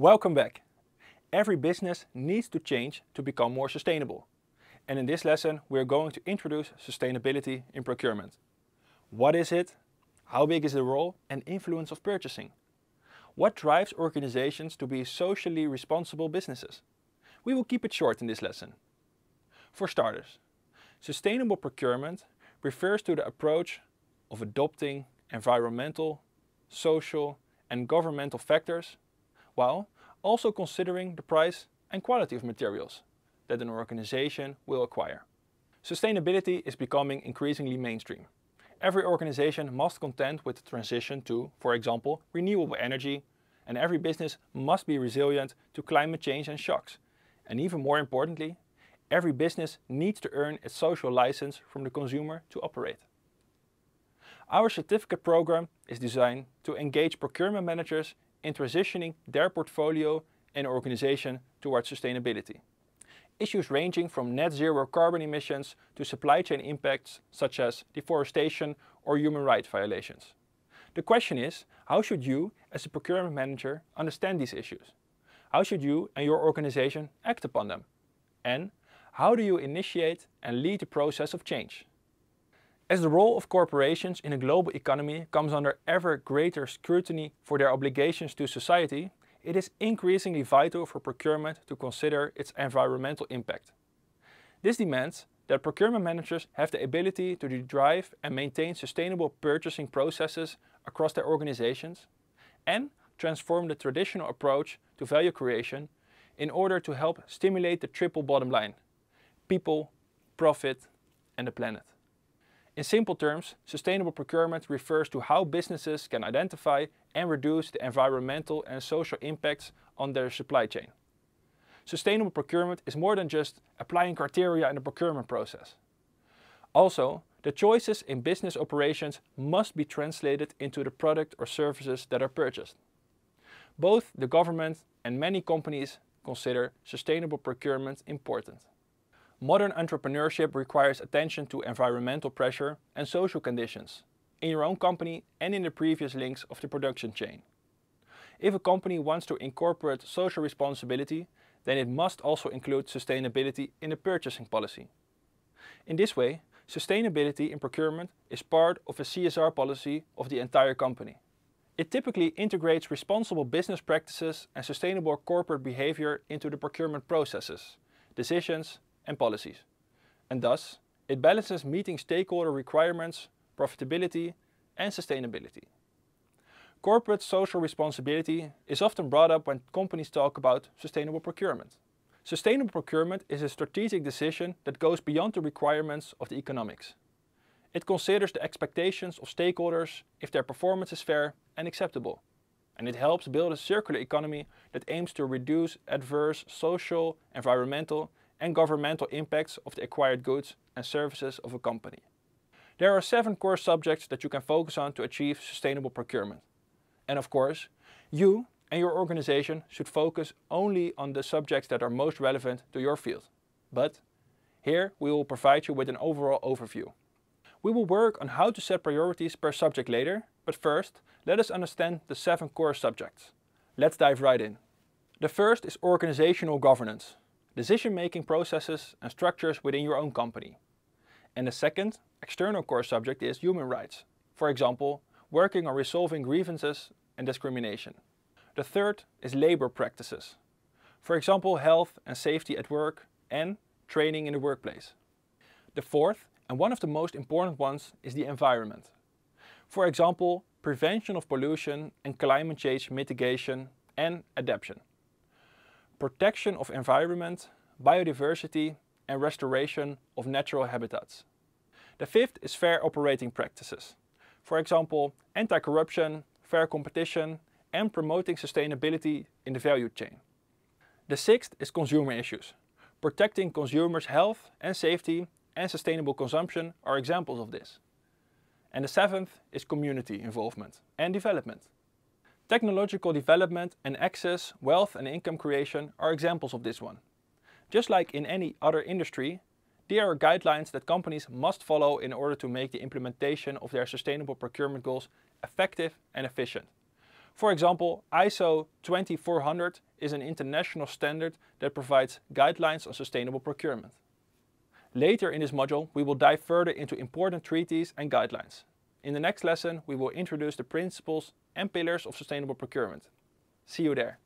Welcome back. Every business needs to change to become more sustainable. And in this lesson, we are going to introduce sustainability in procurement. What is it? How big is the role and influence of purchasing? What drives organizations to be socially responsible businesses? We will keep it short in this lesson. For starters, sustainable procurement refers to the approach of adopting environmental, social, and governmental factors, while also considering the price and quality of materials that an organization will acquire. Sustainability is becoming increasingly mainstream. Every organization must contend with the transition to, for example, renewable energy, and every business must be resilient to climate change and shocks. And even more importantly, every business needs to earn its social license from the consumer to operate. Our certificate program is designed to engage procurement managers in transitioning their portfolio and organization towards sustainability. Issues ranging from net zero carbon emissions to supply chain impacts such as deforestation or human rights violations. The question is, how should you as a procurement manager understand these issues? How should you and your organization act upon them? And how do you initiate and lead the process of change? As the role of corporations in a global economy comes under ever greater scrutiny for their obligations to society, it is increasingly vital for procurement to consider its environmental impact. This demands that procurement managers have the ability to drive and maintain sustainable purchasing processes across their organizations and transform the traditional approach to value creation in order to help stimulate the triple bottom line: people, profit, and the planet. In simple terms, sustainable procurement refers to how businesses can identify and reduce the environmental and social impacts on their supply chain. Sustainable procurement is more than just applying criteria in the procurement process. Also, the choices in business operations must be translated into the product or services that are purchased. Both the government and many companies consider sustainable procurement important. Modern entrepreneurship requires attention to environmental pressure and social conditions, in your own company and in the previous links of the production chain. If a company wants to incorporate social responsibility, then it must also include sustainability in the purchasing policy. In this way, sustainability in procurement is part of a CSR policy of the entire company. It typically integrates responsible business practices and sustainable corporate behavior into the procurement processes, decisions, and policies. And thus, it balances meeting stakeholder requirements, profitability, and sustainability. Corporate social responsibility is often brought up when companies talk about sustainable procurement. Sustainable procurement is a strategic decision that goes beyond the requirements of the economics. It considers the expectations of stakeholders if their performance is fair and acceptable. And it helps build a circular economy that aims to reduce adverse social, environmental, and governmental impacts of the acquired goods and services of a company. There are 7 core subjects that you can focus on to achieve sustainable procurement. And of course, you and your organization should focus only on the subjects that are most relevant to your field. But here we will provide you with an overall overview. We will work on how to set priorities per subject later, but first, let us understand the 7 core subjects. Let's dive right in. The first is organizational governance, decision-making processes and structures within your own company. And the second, external core subject is human rights. For example, working on resolving grievances and discrimination. The third is labor practices. For example, health and safety at work and training in the workplace. The fourth, and one of the most important ones, is the environment. For example, prevention of pollution and climate change mitigation and adaptation. Protection of environment, biodiversity, and restoration of natural habitats. The fifth is fair operating practices. For example, anti-corruption, fair competition, and promoting sustainability in the value chain. The sixth is consumer issues. Protecting consumers' health and safety and sustainable consumption are examples of this. And the seventh is community involvement and development. Technological development and access, wealth and income creation are examples of this one. Just like in any other industry, there are guidelines that companies must follow in order to make the implementation of their sustainable procurement goals effective and efficient. For example, ISO 20400 is an international standard that provides guidelines on sustainable procurement. Later in this module, we will dive further into important treaties and guidelines. In the next lesson, we will introduce the principles and pillars of sustainable procurement. See you there.